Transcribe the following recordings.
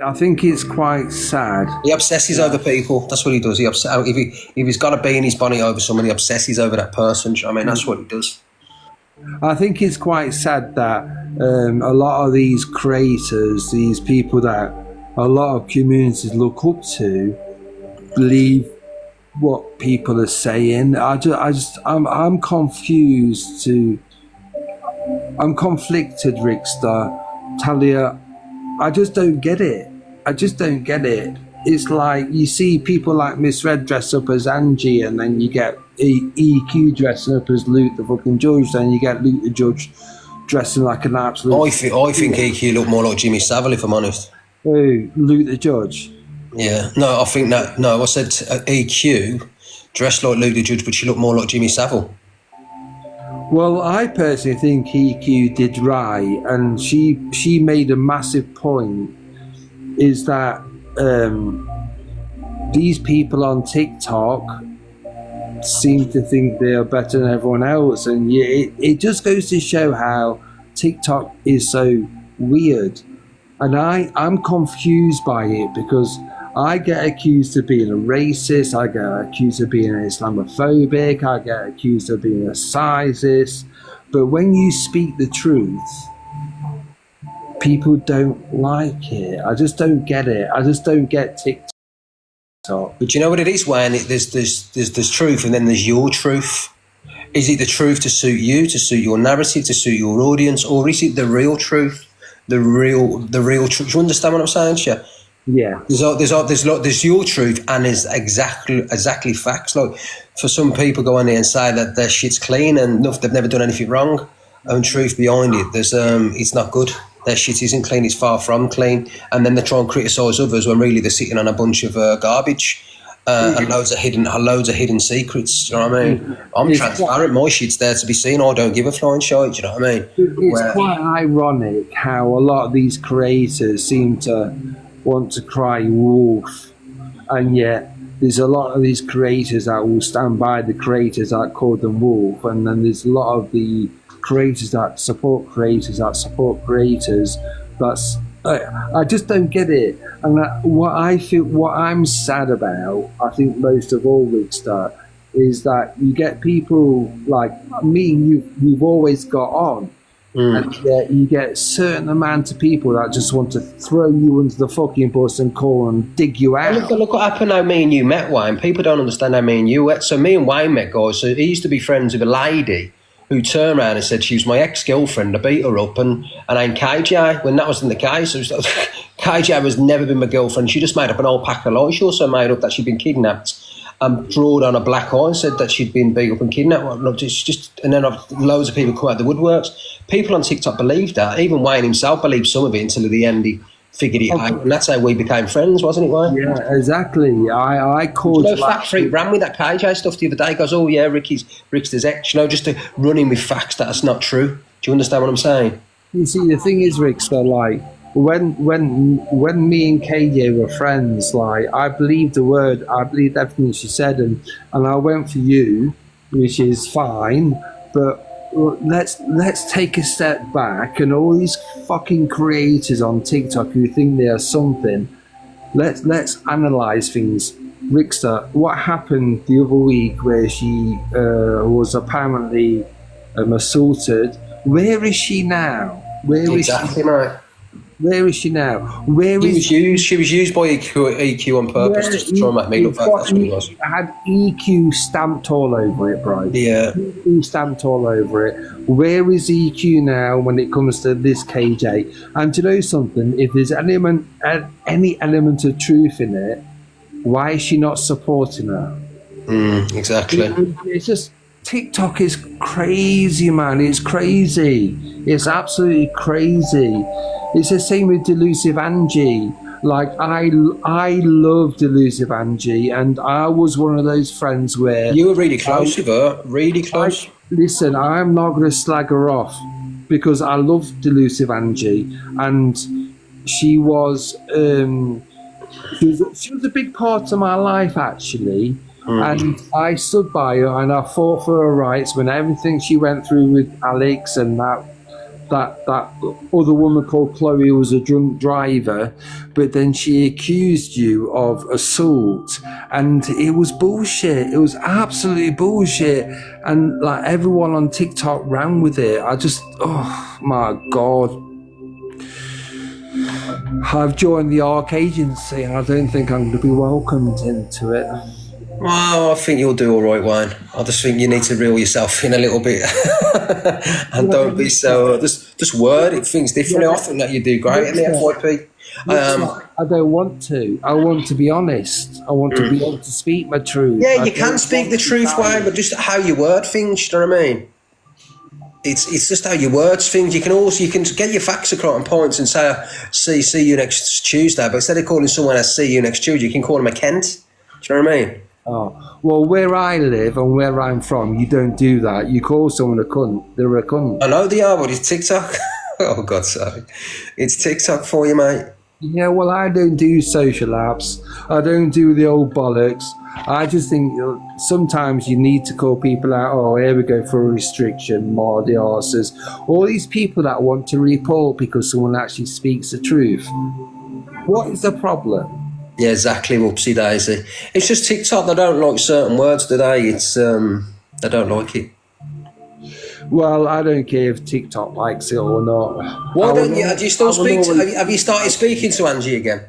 I think it's quite sad. He obsesses over people. That's what he does. If he's got a bee in his bonnet over somebody, he obsesses over that person. I mean, that's what he does. I think it's quite sad that a lot of these creators, these people that a lot of communities look up to, believe what people are saying. I'm confused I'm conflicted, Rickster. Talia, I just don't get it. It's like you see people like Miss Red dress up as Angie, and then you get EQ dressing up as Luke the fucking judge, then you get Luke the judge dressing like an absolute... I think EQ looked more like Jimmy Savile, if I'm honest. Oh, Luke the judge? Yeah. No, I think that... No, I said EQ dressed like Luke the judge, but she looked more like Jimmy Savile. Well, I personally think EQ did right, and she made a massive point, is that these people on TikTok seem to think they are better than everyone else, and it just goes to show how TikTok is so weird. And I'm confused by it, because I get accused of being a racist, I get accused of being Islamophobic, I get accused of being a sizist, but when you speak the truth, people don't like it. I just don't get it. I just don't get TikTok. But you know what it is, Wayne? There's truth, and then there's your truth. Is it the truth to suit you, to suit your narrative, to suit your audience, or is it the real truth? The real truth. Do you understand what I'm saying to you? Yeah. There's your truth, and there's exactly facts. Like, for some people go on there and say that their shit's clean and they've never done anything wrong, and truth behind it, there's it's not good. Their shit isn't clean, it's far from clean, and then they try and criticise others when really they're sitting on a bunch of garbage and loads of hidden secrets. Do you know what I mean? I'm transparent. My shit's there to be seen. I don't give a flying shit. Do you know what I mean? It's quite ironic how a lot of these creators seem to want to cry wolf, and yet there's a lot of these creators that will stand by the creators that call them wolf, and then there's a lot of the creators that support creators that's I just don't get it. And what I'm sad about, I think most of all, Rickster, is that you get people like me and you've always got on, and you get a certain amount of people that just want to throw you into the fucking bus and call and dig you out. Look what happened how me and you met, Wayne. People don't understand how me and you met. So me and Wayne met, guys. So he used to be friends with a lady who turned around and said she was my ex-girlfriend. I beat her up, and I'm KJ, when that wasn't the case. KJ has never been my girlfriend. She just made up an old pack of lies. She also made up that she'd been kidnapped and drawed on a black eye and said that she'd been beat up and kidnapped. And then loads of people come out of the woodworks. People on TikTok believed that. Even Wayne himself believed some of it until at the end he figured it out. And that's how we became friends, wasn't it, Wayne? Yeah, exactly. I called... Fat Freak ran with that KJ stuff the other day. He goes, oh yeah, Rick's his ex. Just to run in with facts that's not true. Do you understand what I'm saying? You see, the thing is, Rick, so like, when me and KJ were friends, like, I believed everything she said, and I went for you, which is fine, but let's take a step back, and all these fucking creators on TikTok who think they are something, let's analyze things. Rickster, what happened the other week where she was apparently assaulted? Where is she now? Where is she now? She was used by EQ on purpose just to try and make me look bad. That's what it was. It had EQ stamped all over it, bro. Yeah. EQ stamped all over it. Where is EQ now when it comes to this KJ? And to know something, if there's any element of truth in it, why is she not supporting her? Exactly. It's just... TikTok is crazy, man. It's crazy. It's absolutely crazy. It's the same with Delusive Angie. Like, I love Delusive Angie, and I was one of those friends where... You were really close with her. Really close. Listen, I'm not going to slag her off, because I love Delusive Angie, and she was a big part of my life, actually. And I stood by her and I fought for her rights when everything she went through with Alex and that that other woman called Chloe was a drunk driver, but then she accused you of assault, and it was bullshit. It was absolutely bullshit, and like everyone on TikTok ran with it. I just, oh my god. I've joined the ARC agency, and I don't think I'm going to be welcomed into it. Well, I think you'll do all right, Wayne. I just think you need to reel yourself in a little bit and don't be so. Just word it things differently. I think that you do great in the FYP. I don't want to. I want to be honest. I want to be able to speak my truth. Yeah, you can speak the truth, Wayne, but just how you word things. You know what I mean? It's just how you words things. You can get your facts across and points and say, see you next Tuesday. But instead of calling someone a see you next Tuesday, you can call them a Kent. Do you know what I mean? Oh, well, where I live and where I'm from, you don't do that. You call someone a cunt, they're a cunt. I know they are, but it's TikTok. Oh, God's sake. It's TikTok for you, mate. Yeah, well, I don't do social apps. I don't do the old bollocks. I just think sometimes you need to call people out. Oh, here we go for a restriction, more the arses. All these people that want to report because someone actually speaks the truth. What is the problem? Yeah, exactly, whoopsie daisy. It's just TikTok, they don't like certain words, do they? It's they don't like it. Well, I don't care if TikTok likes it or not. Why don't you? Do you still speak to, have you started speaking to Angie again?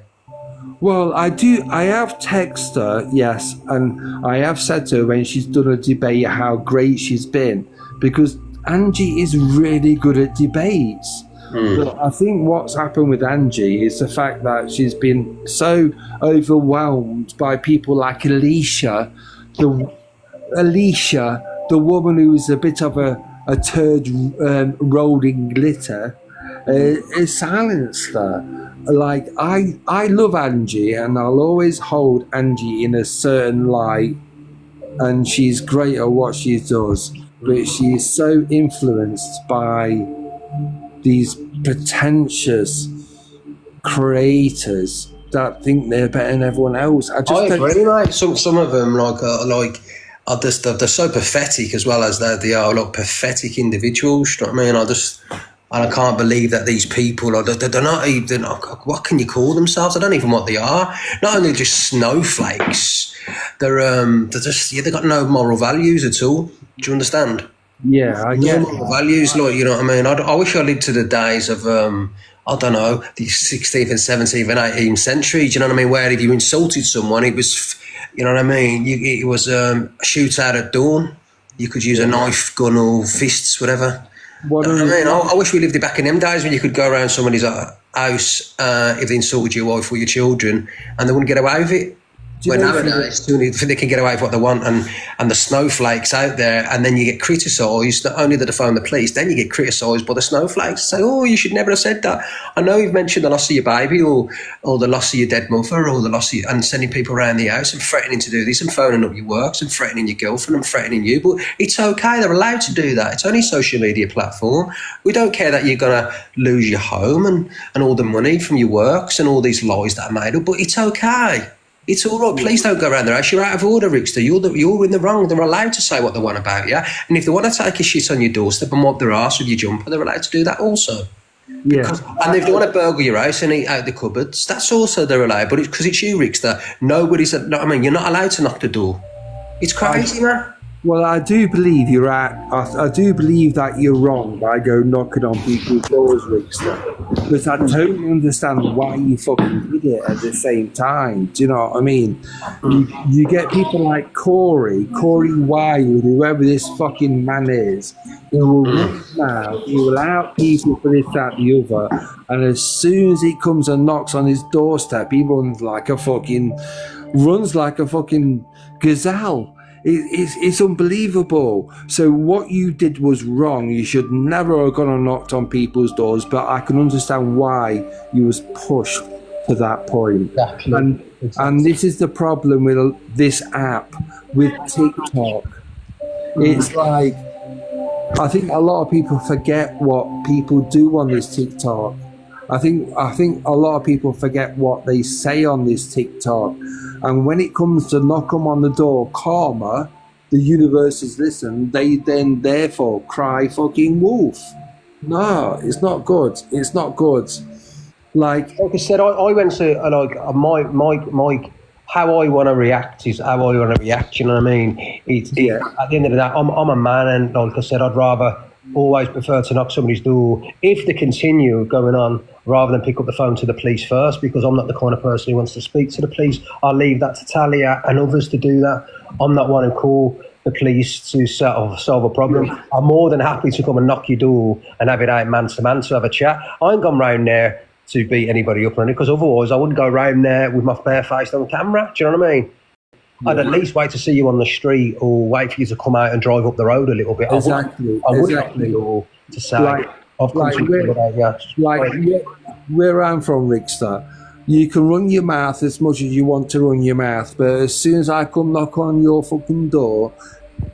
Well, I do. I have texted her, yes, and I have said to her when she's done a debate how great she's been, because Angie is really good at debates. But I think what's happened with Angie is the fact that she's been so overwhelmed by people like Alicia, the woman who's a bit of a turd rolled in glitter, is silenced her. Like, I love Angie, and I'll always hold Angie in a certain light, and she's great at what she does, but she's so influenced by these pretentious creators that think they're better than everyone else. I agree, mate. Some of them are just they're so pathetic, as well as they are like pathetic individuals. You know what I mean? I can't believe that these people they're not even, what can you call themselves? I don't even know what they are. Not only just snowflakes, they're just, yeah, they got no moral values at all. Do you understand? Yeah, I get moral values, like, you know what I mean? I wish I lived to the days of I don't know, the 16th and 17th and 18th century. Do you know what I mean? Where if you insulted someone, it was, you know what I mean? It was a shootout at dawn. You could use a knife, gun, or fists, whatever. What I mean, I wish we lived back in them days when you could go around somebody's house if they insulted your wife or your children, and they wouldn't get away with it. But nowadays, they can get away with what they want, and the snowflakes out there, and then you get criticised. Not only that they phone the police, then you get criticised by the snowflakes. Say, oh, you should never have said that. I know you've mentioned the loss of your baby, or the loss of your dead mother, or the loss of and sending people around the house and threatening to do this, and phoning up your works, and threatening your girlfriend, and threatening you. But it's okay, they're allowed to do that. It's only a social media platform. We don't care that you're going to lose your home and all the money from your works and all these lies that are made up, but it's okay. It's all right. Please don't go around their house. You're out of order, Rickster. You're in the wrong. They're allowed to say what they want about you. And if they want to take a shit on your doorstep and wipe their arse with your jumper, they're allowed to do that also. Yeah. And if they want to burgle your house and eat out the cupboards, that's also they're allowed. But because it's you, Rickster, nobody's... I mean, you're not allowed to knock the door. It's crazy, man. Well, I do believe you're I do believe that you're wrong by going knocking on people's doors, Rickster. But I totally understand why you fucking did it at the same time. Do you know what I mean? You get people like Corey Wilde, whoever this fucking man is, who will run now, he will out people for this, that, the other. And as soon as he comes and knocks on his doorstep, he runs like a fucking gazelle. It's unbelievable. So what you did was wrong. You should never have gone and knocked on people's doors, but I can understand why you was pushed to that point. Exactly. And this is the problem with this app, with TikTok. It's like, I think a lot of people forget what people do on this TikTok. I think a lot of people forget what they say on this TikTok. And when it comes to knock them on the door, karma, the universe is listen, they then therefore cry fucking wolf. No, it's not good. It's not good. Like, Like I said, I went to my how I want to react is how I want to react. You know what I mean? yeah, At the end of the day, I'm a man, and like I said, I'd rather always prefer to knock somebody's door if they continue going on, rather than pick up the phone to the police first, because I'm not the kind of person who wants to speak to the police. I'll leave that to Talia and others to do that. I'm not one to call the police to solve a problem. I'm more than happy to come and knock your door and have it out man to man to have a chat. I ain't gone round there to beat anybody up on it, because otherwise I wouldn't go round there with my bare face on camera. Do you know what I mean? I'd at least wait to see you on the street, or wait for you to come out and drive up the road a little bit. exactly. I wouldn't Exactly. to say, Like- I've come like to we're- intimidate you. Like, where I'm from, Rickster, you can run your mouth as much as you want to run your mouth, but as soon as I come knock on your fucking door,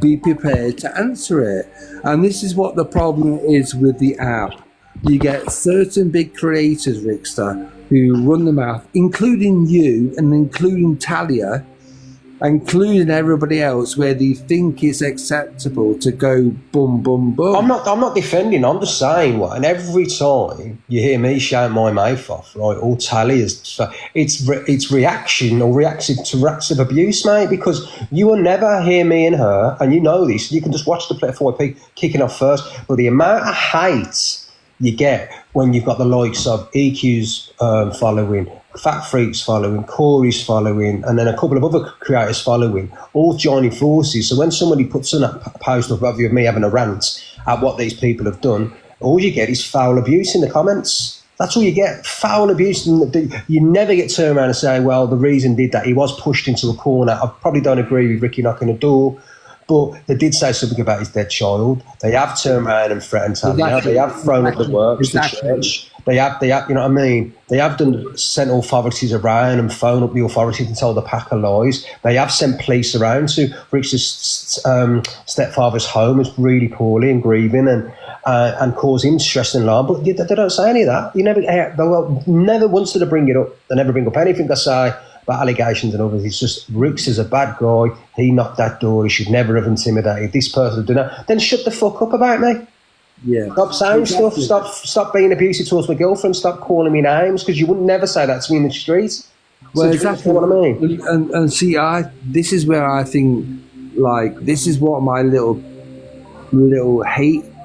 be prepared to answer it. And this is what the problem is with the app. You get certain big creators, Rickster, who run the mouth, including you and including Talia, including everybody else, where they think it's acceptable to go boom, boom, boom. I'm not defending. I'm just saying what. And every time you hear me shout my mouth off, right, or Talia's, it's reaction or reactive abuse, mate. Because you will never hear me and her, and you know this. You can just watch the FYP kicking off first, but the amount of hate you get when you've got the likes of EQ's following, Fat Freak's following, Corey's following, and then a couple of other creators following, all joining forces. So when somebody puts in a post of me having a rant at what these people have done, all you get is foul abuse in the comments. That's all you get, foul abuse. And you never get turned around and say, well, the reason did that, he was pushed into a corner. I probably don't agree with Ricky knocking the door, but they did say something about his dead child. They have turned around and threatened Talia. Exactly. They have thrown up the works, Exactly. the church. They have, you know what I mean? They have sent authorities around and phoned up the authorities and told a pack of lies. They have sent police around to Rich's stepfather's home, is really poorly and grieving, and cause him stress and alarm. But they don't say any of that. You never once did they bring it up. They never bring up anything they say about allegations and others. It's just Ricks is a bad guy. He knocked that door. He should never have intimidated this person. Then shut the fuck up about me. Yeah. Stop saying Exactly. stuff. Stop being abusive towards my girlfriend. Stop calling me names, because you would never say that to me in the street. Well, So exactly. You know what I mean? And see, this is where I think, like, this is what my little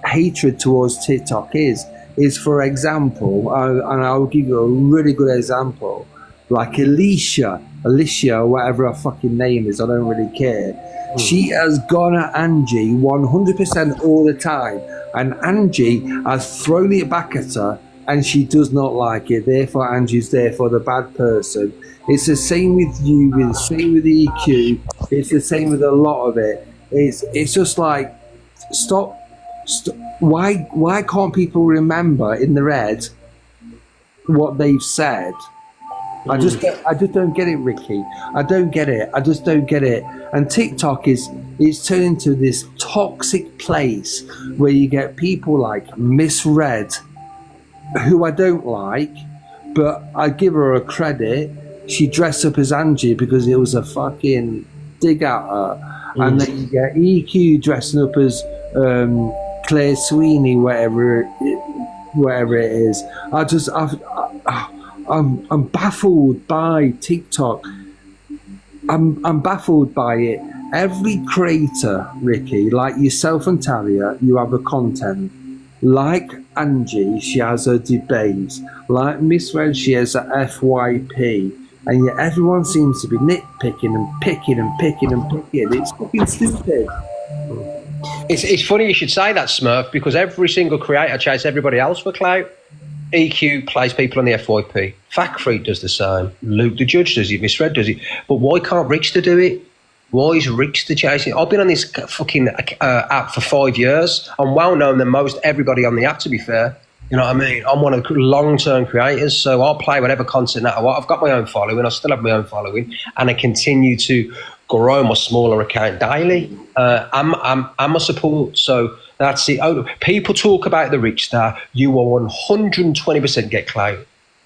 hatred towards TikTok is. Is, for example, and I'll give you a really good example, like Alicia, or whatever her fucking name is, I don't really care. She has gone at Angie 100% all the time, and Angie has thrown it back at her, and she does not like it. Therefore, Angie's therefore the bad person. It's the same with you, it's the same with EQ, it's the same with a lot of it. It's just like, stop. Why can't people remember in their head what they've said? I just don't get it, Ricky. I don't get it. I just don't get it. And TikTok is turned into this toxic place where you get people like Misread, who I don't like, but I give her a credit. She dressed up as Angie because it was a fucking dig at her. And then you get EQ dressing up as Claire Sweeney, whatever it is. I'm baffled by TikTok. I'm baffled by it. Every creator, Ricky, like yourself and Talia, you have a content. Like Angie, she has her debates. Like Miss Red, she has a FYP. And yet everyone seems to be nitpicking and picking and picking and picking. It's fucking stupid. It's funny you should say that, Smurf, because every single creator chases everybody else for clout. EQ plays people on the FYP. Fat Freak does the same. Luke the Judge does it. Misread does it. But why can't Rickster do it? Why is Rickster chasing it? I've been on this fucking app for 5 years. I'm well known than most everybody on the app, to be fair. You know what I mean? I'm one of the long-term creators, so I'll play whatever content that I want. I've got my own following. I still have my own following, and I continue to grow my smaller account daily. I'm a support, so that's it. Oh, people talk about the rich star. You will 120% get clout,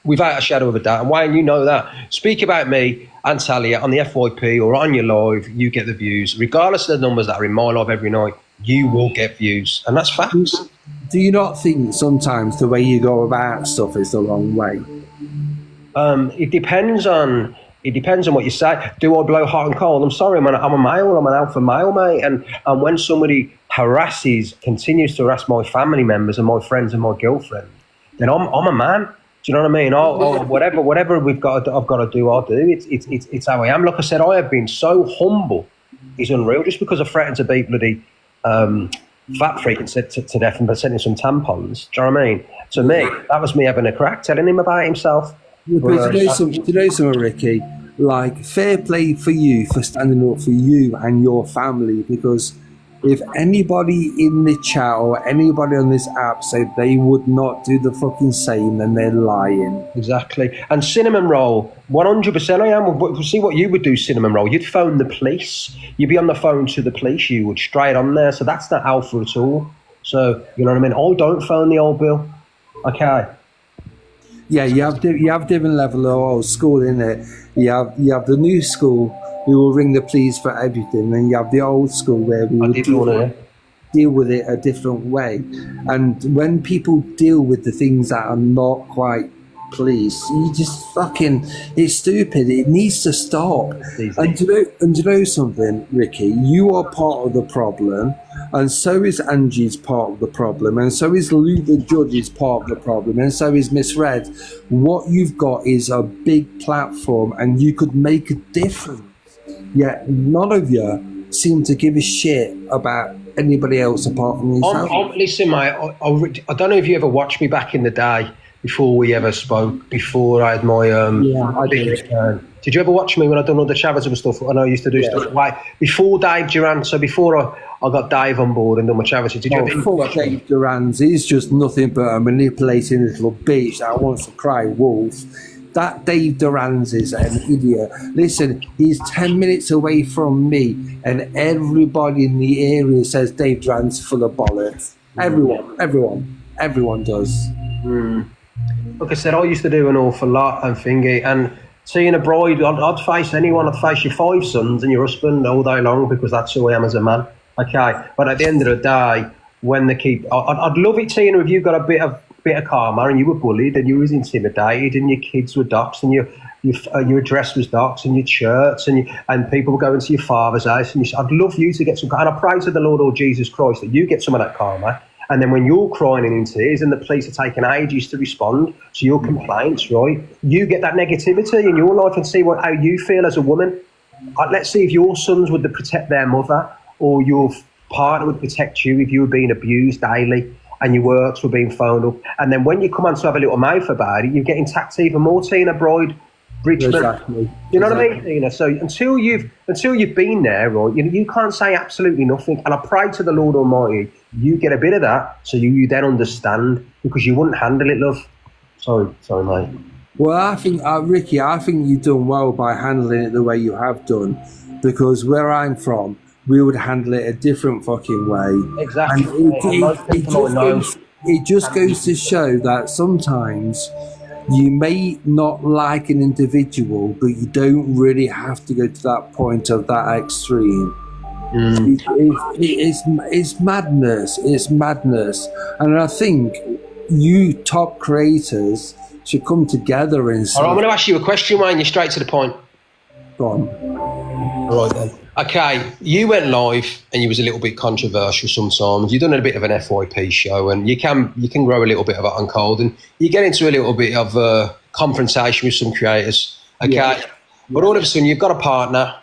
without a shadow of a doubt. And Wayne, you know that. Speak about me and Talia on the FYP or on your live, you get the views, regardless of the numbers that are in my live every night. you will get views, and that's facts. Do you not think sometimes the way you go about stuff is the wrong way? It depends on what you say. Do I blow hot and cold? I'm sorry, I'm a male. I'm an alpha male, mate. And when somebody continues to harass my family members and my friends and my girlfriend, then I'm a man. Do you know what I mean? Whatever I've got to do, I'll do. It's how I am. Like I said, I have been so humble. It's unreal. Just because I threatened to be bloody fat freak and said to death and sent him some tampons. Do you know what I mean? To me, that was me having a crack, telling him about himself. But do you know something, Ricky? Like, fair play for you for standing up for you and your family, because if anybody in the chat or anybody on this app said they would not do the fucking same, then they're lying. Exactly. And cinnamon roll, 100% I am. See what you would do, cinnamon roll. You'd phone the police. You'd be on the phone to the police. You would straight on there. So that's not alpha at all. So, you know what I mean? Oh, don't phone the old bill. Okay. Yeah, you have different level of old school, innit? You have the new school who will ring the police for everything, and you have the old school where we will deal with it a different way. And when people deal with the things that are not quite police, you just fucking, it's stupid. It needs to stop. And do you know something, Ricky? You are part of the problem, and so is Angie's part of the problem, and so is Luke the Judge's part of the problem, and so is Miss Red. What you've got is a big platform, and you could make a difference. Yet none of you seem to give a shit about anybody else apart from yourself. Listen, mate, I don't know if you ever watched me back in the day before we ever spoke, before I had my Yeah, I did. Did you ever watch me when I done all the charitable stuff? I know I used to do stuff like before Dave Duran. So before I got Dave on board and done my charity. Did you ever fuck Dave Duran? He's just nothing but a manipulating little bitch that wants to cry wolf. That Dave Duran's is an idiot. Listen, he's 10 minutes away from me, and everybody in the area says Dave Duran's full of bollocks. Everyone does. Like I said, I used to do an awful lot and thingy, and seeing a bride, I'd face anyone. I'd face your 5 sons and your husband all day long, because that's who I am as a man. Okay, but at the end of the day, when they keep, I'd love it, Tina, if you got a bit of karma and you were bullied and you was intimidated and your kids were doxxed and your address was doxxed and your shirts and people were going to your father's house, and I'd love you to get some, and I pray to the Lord or Jesus Christ that you get some of that karma. And then when you're crying and in tears and the police are taking ages to respond to your complaints, right, you get that negativity in your life and see how you feel as a woman. Let's see if your sons would protect their mother, or your partner would protect you if you were being abused daily and your works were being phoned up. And then when you come on to have a little mouth about it, you're getting taxed even more, Tina Bride, Bridgman. Exactly. You know what I mean, Tina? So until you've been there, right, you can't say absolutely nothing. And I pray to the Lord Almighty, you get a bit of that, so you then understand, because you wouldn't handle it, love. Sorry, mate. Well, I think, Ricky, I think you've done well by handling it the way you have done, because where I'm from, we would handle it a different fucking way. Exactly. And it just goes to show that sometimes you may not like an individual, but you don't really have to go to that point of that extreme. It's madness. It's madness. And I think you top creators should come together and say... All right, I'm going to ask you a question, Wayne. You're straight to the point. Go on. All right, then. Okay, you went live and you was a little bit controversial sometimes. You've done a bit of an FYP show, and you can grow a little bit of hot and cold, and you get into a little bit of confrontation with some creators. Okay, yeah. But all of a sudden you've got a partner,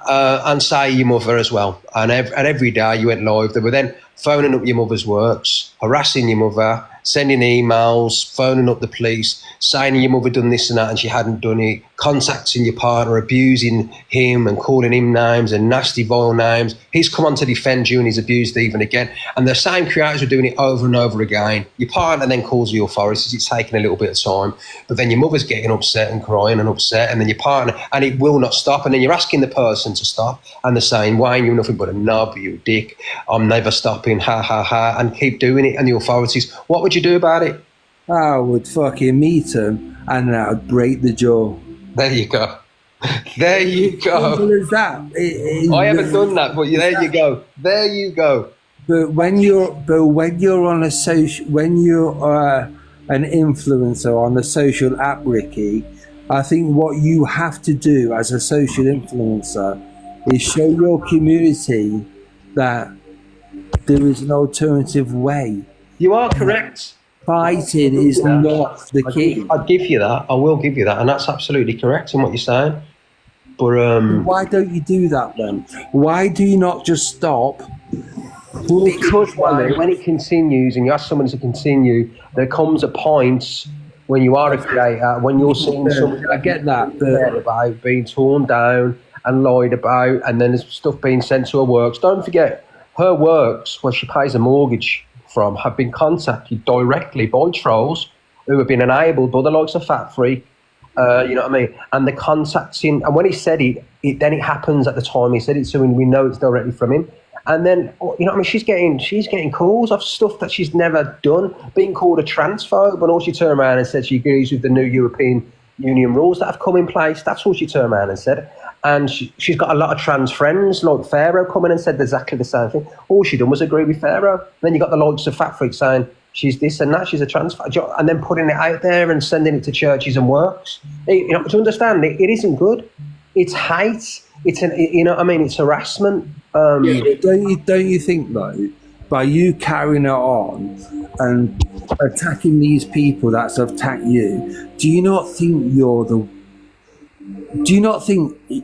and say your mother as well, and every day you went live, they were then phoning up your mother's works, harassing your mother, sending emails, phoning up the police, saying your mother done this and that and she hadn't done it, contacting your partner, abusing him and calling him names and nasty, vile names. He's come on to defend you and he's abused even again. And the same creators are doing it over and over again. Your partner then calls the authorities. It's taking a little bit of time. But then your mother's getting upset and crying and upset, and then your partner, and it will not stop. And then you're asking the person to stop, and they're saying, Wayne, you're nothing but a knob, you dick. I'm never stopping, ha, ha, ha, and keep doing it. And the authorities, what would you do about it? I would fucking meet him and then I'd break the jaw. There you go. There you go. Simple as that. I haven't done that, but there you go. There you go. But when you're on a social, when you're an influencer on a social app, Ricky, I think what you have to do as a social influencer is show your community that there is an alternative way. You are correct. Fighting is not the key. I'd give you that. I will give you that, and that's absolutely correct in what you're saying. But Why don't you do that then? Why do you not just stop? because when it continues, and you ask someone to continue, there comes a point when you are a creator, when you're seeing something I get that, but about being torn down and lied about, and then there's stuff being sent to her works. Don't forget, her works, where she pays a mortgage from, have been contacted directly by trolls who have been enabled by the likes of Fat Freak. You know what I mean? And the contacting, and when he said it, then it happens at the time he said it, so we know it's directly from him. And then, you know what I mean, she's getting calls of stuff that she's never done, being called a transphobe, and all she turned around and said she agrees with the new European Union rules that have come in place. That's all she turned around and said. And she's got a lot of trans friends, like Pharaoh, coming and said exactly the same thing. All she done was agree with Pharaoh. Then you got the likes of Fat Freak saying she's this and that, she's a transphobe, and then putting it out there and sending it to churches and works. You know, to understand, it isn't good. It's hate. It's you know what I mean? It's harassment. yeah, but don't you think though, by you carrying it on and attacking these people that have attacked you, do you not think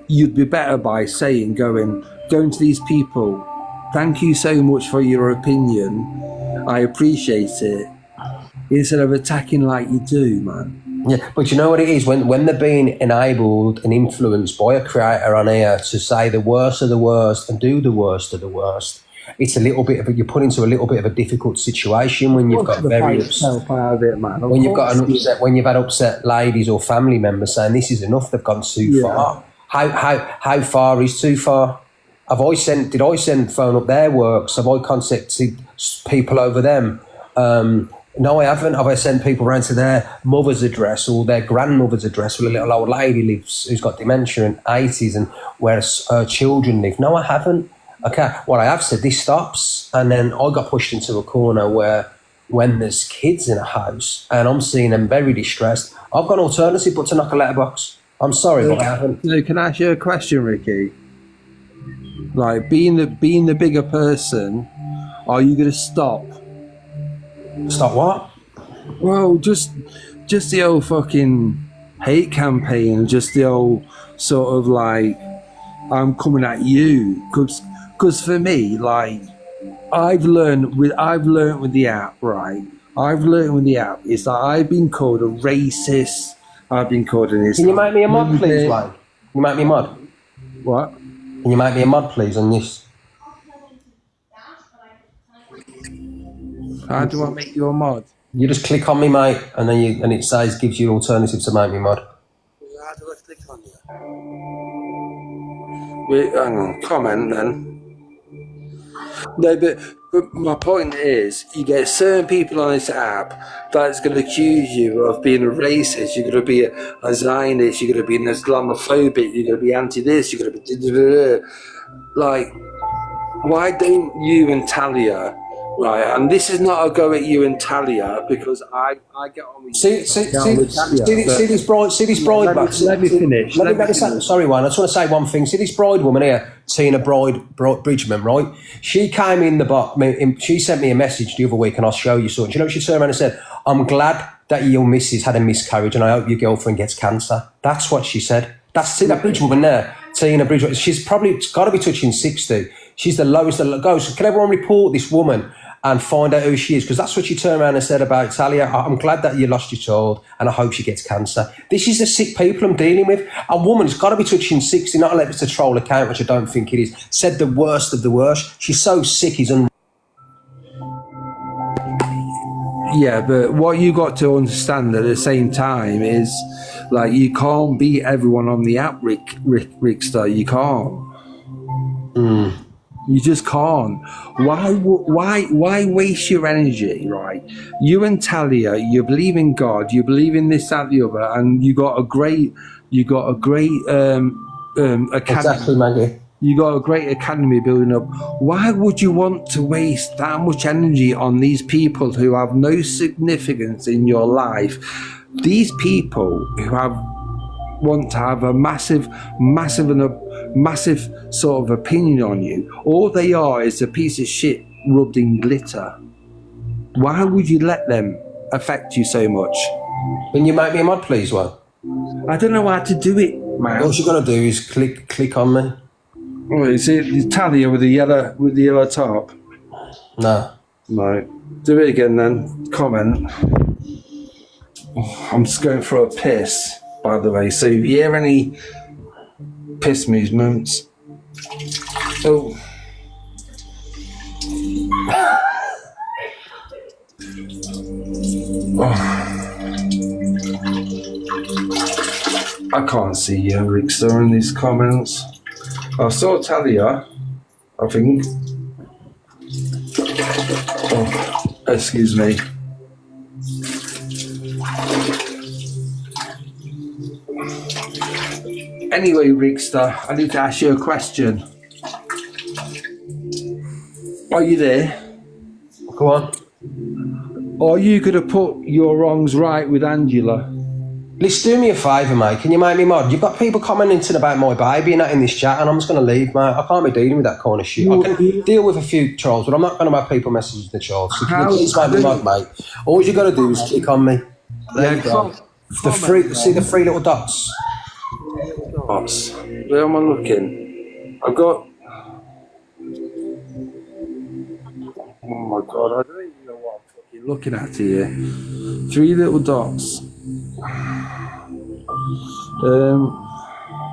you'd be better by going to these people, thank you so much for your opinion, I appreciate it, instead of attacking like you do, man? Yeah, but you know what it is? When they're being enabled and influenced by a creator on here to say the worst of the worst and do the worst of the worst, it's a little bit of you're put into a little bit of a difficult situation when you've got very upset, when you've got an upset, when you've had upset ladies or family members saying this is enough, they've gone too far. How far is too far? Did I send phone up their works? Have I contacted people over them? No, I haven't. Have I sent people around to their mother's address or their grandmother's address where a little old lady lives who's got dementia and 80s and where her children live? No, I haven't. Okay, what I have said, this stops. And then I got pushed into a corner where when there's kids in a house and I'm seeing them very distressed, I've got an alternative but to knock a letterbox. I'm sorry, but I haven't. No, can I ask you a question, Ricky? Like, being the bigger person, are you going to stop? Stop what? Well, just the old fucking hate campaign, just the old sort of like, I'm coming at you, because for me, like, I've learned with the app, right? I've learned with the app is that I've been called a racist. I've been called an Islam. Can you make me a mod, please, mate? Can you make me a mod? What? Can you make me a mod, please, on this? How do I make you a mod? You just click on me, mate, and then it gives you an alternative to make me mod. How do I click on you? Wait, hang on, comment then. No, but my point is, you get certain people on this app that's going to accuse you of being a racist. You're going to be a Zionist. You're going to be an Islamophobic. You're going to be anti-this. You're going to be like. Why don't you and Talia? Right, and this is not a go at you and Talia because I get on with see this bride. Let me finish. Sorry, Wayne. I just want to say one thing. See this bride woman here, Tina Bridgman, right? She came in the box. She sent me a message the other week, and I'll show you something. Do you know what she turned around and said? I'm glad that your missus had a miscarriage, and I hope your girlfriend gets cancer. That's what she said. See that bridge woman there, Tina Bridgman. She's probably got to be touching 60. She's the lowest that goes. Can everyone report this woman and find out who she is? Because that's what she turned around and said about Talia. I'm glad that you lost your child and I hope she gets cancer. This is the sick people I'm dealing with. A woman's got to be touching 60, not unless it's a troll account, which I don't think it is. Said the worst of the worst. She's so sick, he's Yeah, but what you got to understand at the same time is, like, you can't beat everyone on the app, Rickster. You can't. You just can't. Why waste your energy, right? You and Talia, you believe in God, you believe in this, that, the other, and you got a great academy. Exactly, Maggie. You got a great academy building up. Why would you want to waste that much energy on these people who have no significance in your life? These people who want to have a massive sort of opinion on you. All they are is a piece of shit rubbed in glitter. Why would you let them affect you so much? Can you make me a mod, please, Wayne? I don't know how to do it, man. All you're gonna do is click on me. Oh, is it Talia with the yellow top? No. No. Do it again then. Comment. Oh, I'm just going for a piss, by the way. So if you hear any piss movements. Oh. I can't see you, Rickster, in these comments. I saw Talia, I think. Oh, excuse me. Anyway, Rickster, I need to ask you a question. Are you there? Go on. Are you going to put your wrongs right with Angela? Listen, do me a favour, mate. Can you make me mod? You've got people commenting about my baby and that in this chat, and I'm just going to leave, mate. I can't be dealing with that kind of shit. I can deal with a few trolls, but I'm not going to have people messaging the trolls. So can you please make me mod, mate? All you got to do is click on me. There you go. See the three little dots? Dots. Where am I looking? I've got... Oh my God, I don't even know what I'm fucking looking at here. 3 little dots.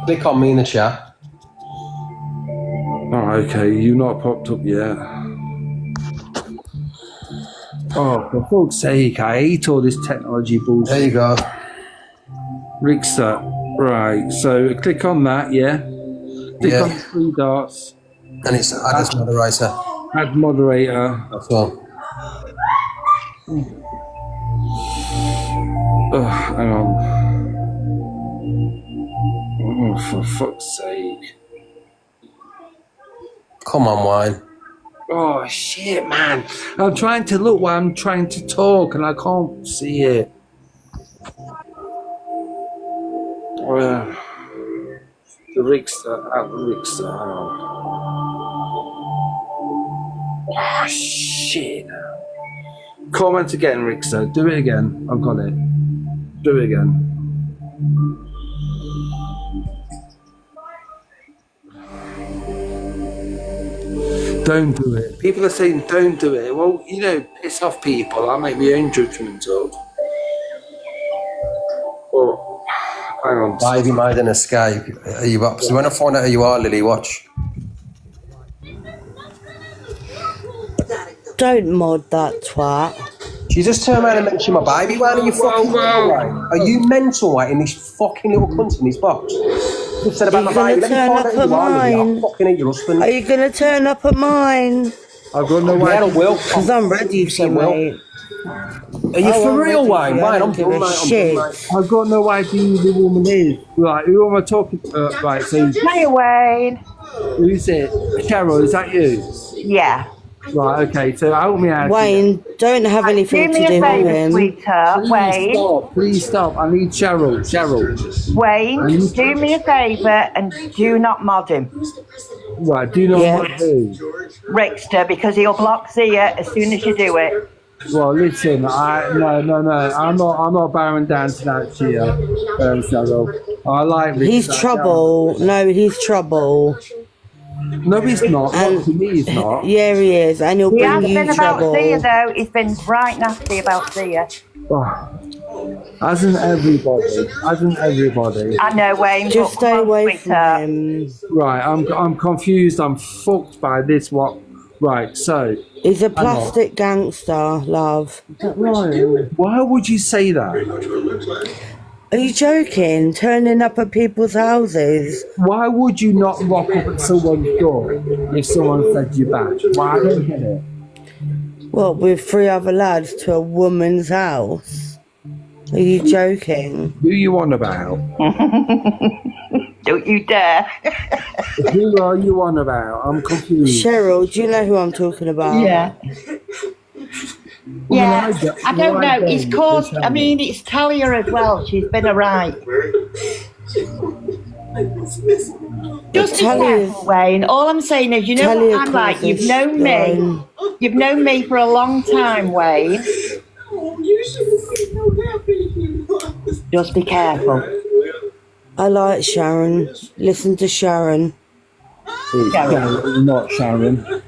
Click on me in the chat. Oh, okay, you've not popped up yet. Oh, for fuck's sake, I hate all this technology bullshit. There you go. Rickster. Right, so click on that, yeah? Click on the 3 dots. And it's add as moderator. Add moderator. That's all. Oh, hang on. Oh, for fuck's sake. Come on, Wayne. Oh, shit, man. I'm trying to look while I'm trying to talk and I can't see it. The Rickster, at the Rickster. Oh, shit. Comment again, Rickster. Do it again. I've got it. Do it again. Don't do it. People are saying don't do it. Well, you know, piss off people. I make my own judgment up. Oh, hang on. Baby made an escape. Are you up? So when I find out who you are, Lily, watch. Don't mod that twat. She just turned around and mentioned my baby. Wayne, are you fucking mental, Wayne? Are you mental, Wayne, in this fucking little cunt in this box? Just said about my baby. Let me find out who you are, Lily. I'll fucking eat your husband. Are you going to turn up at mine? I've got no way. Yeah, I will. Because I'm ready for you, mate. Are you for real, Wayne? Wayne, I'm give a done, shit. mate. I've got no idea who the woman is. Right, who am I talking to? Right, so Hey, Wayne. who's it? Cheryl, is that you? Yeah. Right, okay, so help me out. Wayne, don't have anything Do to me do a with favour, him. sweetheart. Wayne. Please stop. I need Cheryl. Wayne, do me a favour and do not mod him. Right, do not Yeah. want who? Rickster, because he'll block Zia as soon as you do it. Well, listen, no. I'm not bowing down to that Cheryl. I like Rick. He's trouble. No, he's trouble. No, he's not. Not to me, he's not. Yeah, he is. And he'll He bring hasn't you been about trouble. Zia, though. He's been right nasty about Zia. Oh, hasn't everybody? I know, Wayne. Just but stay come on, away from sweetheart. him. Right, I'm confused. I'm fucked by this. What? Right, so. He's a plastic gangster, love. Why would you say that? Are you joking? Turning up at people's houses? Why would you not rock up at someone's door if someone said you back? Why? I don't get it. What, with 3 other lads to a woman's house? Are you joking? Who you on about? Don't you dare. Who are you on about? I'm confused. Cheryl, do you know who I'm talking about? Yeah. Well, Yeah, I don't well, know. It's caused, Just I mean, it's Talia as well. She's been alright. Just be Talia's- careful, Wayne. All I'm saying is, you know Talia what I'm like? causes You've known their me. own- You've known me for a long time, Wayne. Just be careful. I like Sharon. Listen to Sharon. Sharon, not Sharon.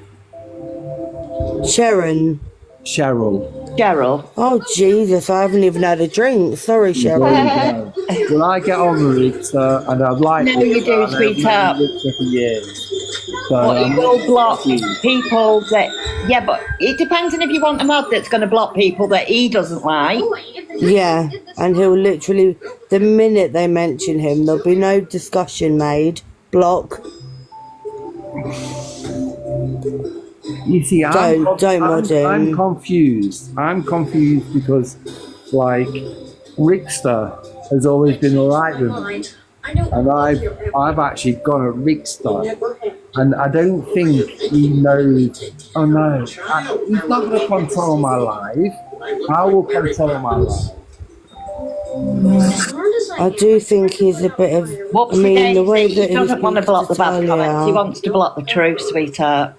Sharon. Cheryl. Cheryl. Oh, Jesus, I haven't even had a drink. Sorry, There Cheryl. you go. Well, I get on with Richter, and I've liked No, you do, and I've known sweetheart. Richter for years. So, But you will block people that. Yeah, but it depends on if you want a mod that's going to block people that he doesn't like. Yeah, and he'll literally, the minute they mention him, there'll be no discussion made. Block. You see, Don't mod him. I'm confused. I'm confused because, like, Richter has always been alright with me, and I've actually gone at Richter, and I don't think he knows. Oh no, he's not going to control my life. I will control my life. I do think he's a bit of. I mean, the way that he doesn't want to block the bad comments. He wants to block the truth, sweetheart.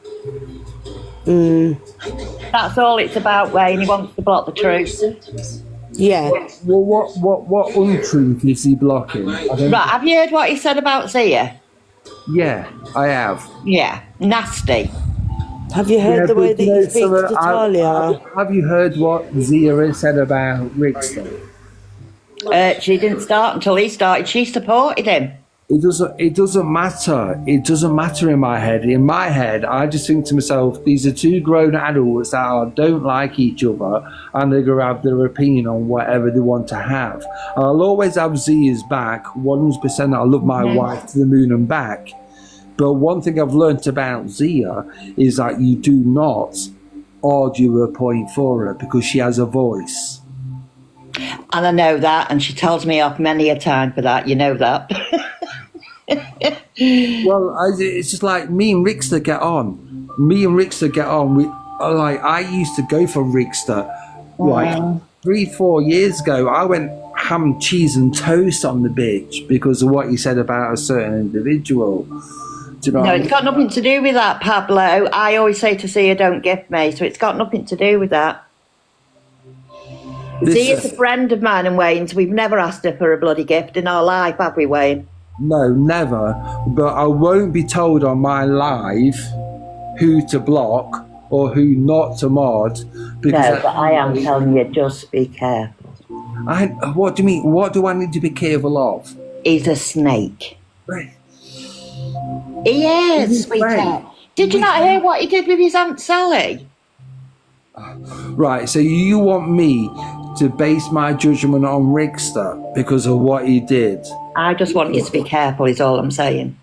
That's all it's about, Wayne. He wants to block the truth. Yeah. Well, what untruth is he blocking? I don't. Right, have you heard what he said about Zia? Yeah, I have. Yeah, nasty. Have you heard the but way that you know, he speaks so, to Talia? have you heard what Zia said about Richter? She didn't start until he started. She supported him. It doesn't matter. It doesn't matter in my head. In my head, I just think to myself, these are two grown adults that don't like each other, and they're gonna have their opinion on whatever they want to have. And I'll always have Zia's back, 100%. I love my wife to the moon and back. But one thing I've learnt about Zia is that you do not argue a point for her because she has a voice. And I know that, and she tells me off many a time for that. You know that. Well, it's just like me and Richter get on. Me and Richter get on. I used to go for Richter like 3-4 years ago. I went ham, cheese, and toast on the bitch because of what he said about a certain individual. Do you know No, what I it's mean? got nothing to do with that, Pablo. I always say to Zia, don't gift me, so it's got nothing to do with that. Zia's a friend of mine and Wayne's. We've never asked her for a bloody gift in our life, have we, Wayne? No, never. But I won't be told on my live who to block or who not to mod. Because No, but I am telling you, just be careful. What do you mean? What do I need to be careful of? He's a snake. Right. He is, He's sweetheart. great. Did you not hear what he did with his Aunt Sally? Right, so you want me to base my judgment on Richter because of what he did? I just want you to be careful, is all I'm saying.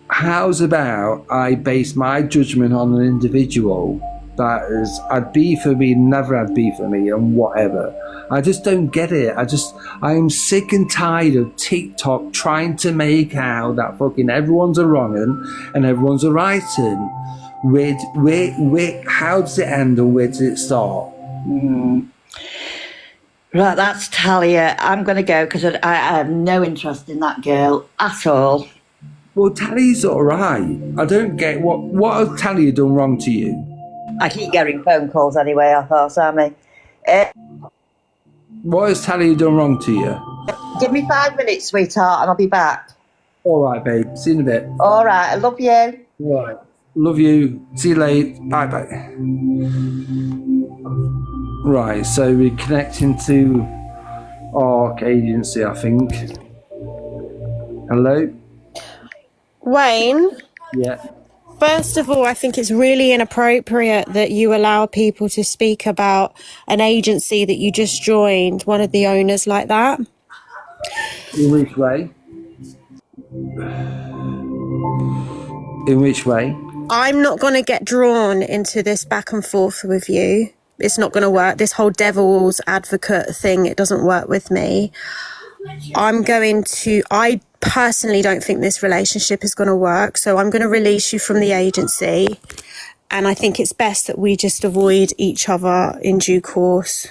How's about I base my judgment on an individual that is had beef for me, never had beef for me, and whatever? I just don't get it. I am sick and tired of TikTok trying to make out that fucking everyone's a wrong'un and everyone's a right'un. How does it end and where does it start? Right, that's Talia. I'm going to go because I have no interest in that girl at all. Well, Tally's all right. I don't get what has Tally done wrong to you? I keep getting phone calls anyway off her, Sammy. What has Tally done wrong to you? Give me 5 minutes, sweetheart, and I'll be back. All right, babe. See you in a bit. All right, I love you. All right. Love you. See you later. Bye bye. Right, so we're connecting to ARC agency, I think. Hello? Wayne, Yeah. first of all, I think it's really inappropriate that you allow people to speak about an agency that you just joined, one of the owners, like that. In which way? In which way? I'm not going to get drawn into this back and forth with you. It's not going to work. This whole devil's advocate thing, it doesn't work with me. I personally don't think this relationship is going to work. So I'm going to release you from the agency. And I think it's best that we just avoid each other in due course.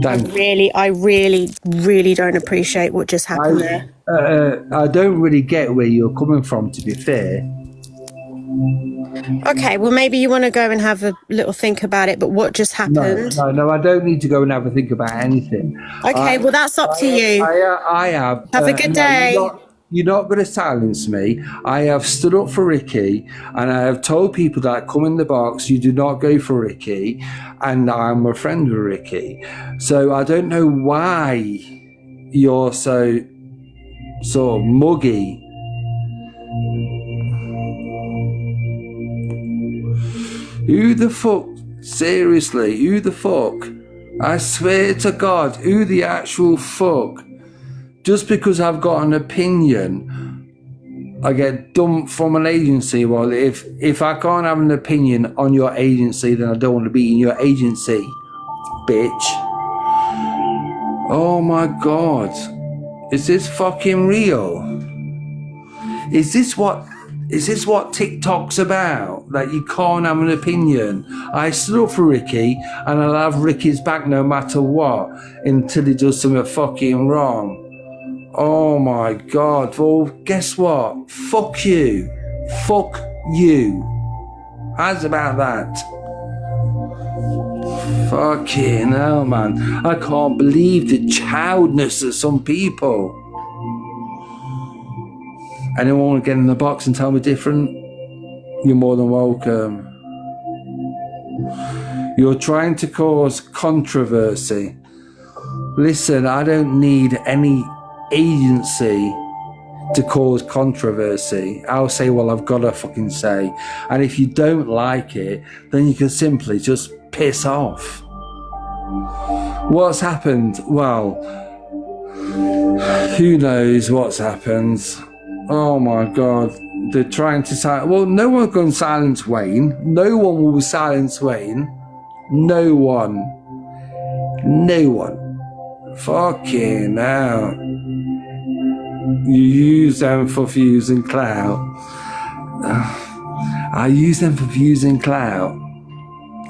I really don't appreciate what just happened there. I don't really get where you're coming from, to be fair. Okay, well, maybe you want to go and have a little think about it, but what just happened? No, I don't need to go and have a think about anything. Okay, well, that's up to you. I have. Have a good day. You're not going to silence me. I have stood up for Ricky, and I have told people that come in the box, you do not go for Ricky, and I'm a friend with Ricky. So I don't know why you're so sort of muggy. Who the fuck? Seriously, who the fuck? I swear to God, who the actual fuck? Just because I've got an opinion, I get dumped from an agency. Well, if I can't have an opinion on your agency, then I don't want to be in your agency, bitch. Oh my God. Is this fucking real? Is this what TikTok's about? That you can't have an opinion? I stood up for Ricky, and I'll have Ricky's back no matter what until he does something fucking wrong. Oh my God. Well, guess what? Fuck you. Fuck you. How's about that? Fucking hell, man. I can't believe the childness of some people. Anyone want to get in the box and tell me different? You're more than welcome. You're trying to cause controversy. Listen, I don't need any agency to cause controversy. I'll say what I've got to fucking say. And if you don't like it, then you can simply just piss off. What's happened? Well, who knows what's happened? Oh my God. They're trying to silence. Well, no one can silence Wayne. No one will silence Wayne. No one. No one. Fucking hell. You use them for views and clout. I use them for views and clout.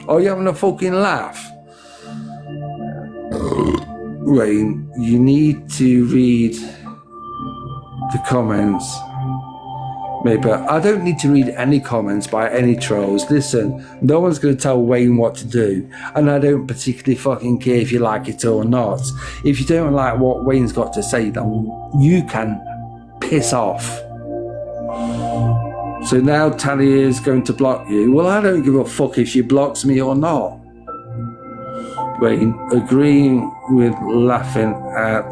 Oh, you're having a fucking laugh? Wayne, you need to read the comments. Maybe I don't need to read any comments by any trolls. Listen, no one's going to tell Wayne what to do, and I don't particularly fucking care if you like it or not. If you don't like what Wayne's got to say, then you can piss off. So now Talia is going to block you. Well, I don't give a fuck if she blocks me or not. Wayne, agreeing with laughing at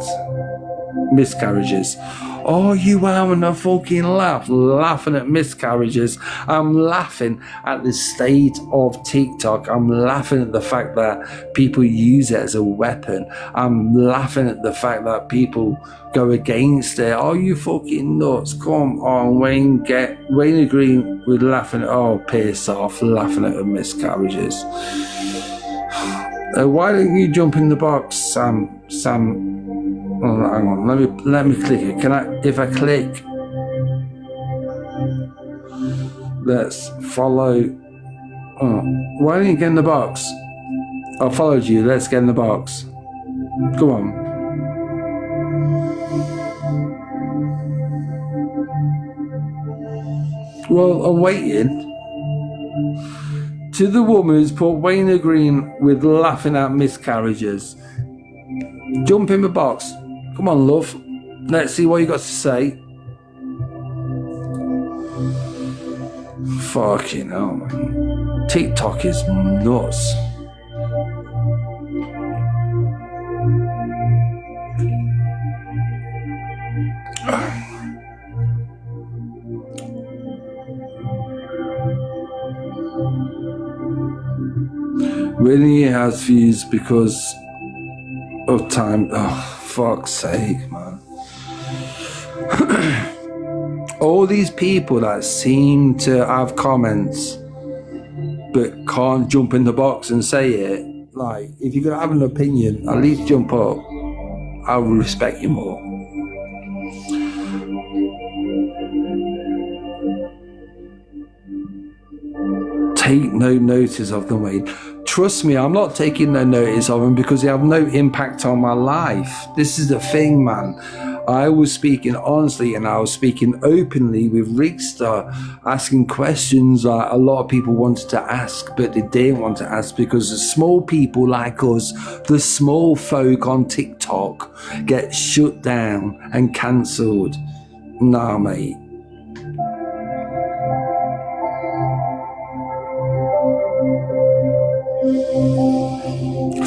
miscarriages. Oh, you having a fucking laugh, laughing at miscarriages. I'm laughing at the state of TikTok. I'm laughing at the fact that people use it as a weapon. I'm laughing at the fact that people go against it. Oh, you fucking nuts. Come on, Wayne agreeing with laughing at, oh, piss off, laughing at the miscarriages. Why don't you jump in the box, Sam? Oh, hang on, let me click it. Can I? If I click, let's follow. Oh, why don't you get in the box? I followed you. Let's get in the box. Come on. Well, I'm waiting. To the woman who's put Wayne agreeing with laughing at miscarriages. Jump in the box. Come on, love. Let's see what you got to say. Fucking hell, man. TikTok is nuts. Winnie has views because of time. Oh, fuck's sake, man. All these people that seem to have comments but can't jump in the box and say it. Like, if you're going to have an opinion, at least jump up. I will respect you more. Take no notice of them, Wayne. Trust me, I'm not taking no notice of them because they have no impact on my life. This is the thing, man. I was speaking honestly and I was speaking openly with Rickster, asking questions that a lot of people wanted to ask, but they didn't want to ask because the small people like us, the small folk on TikTok, get shut down and cancelled. Nah, mate.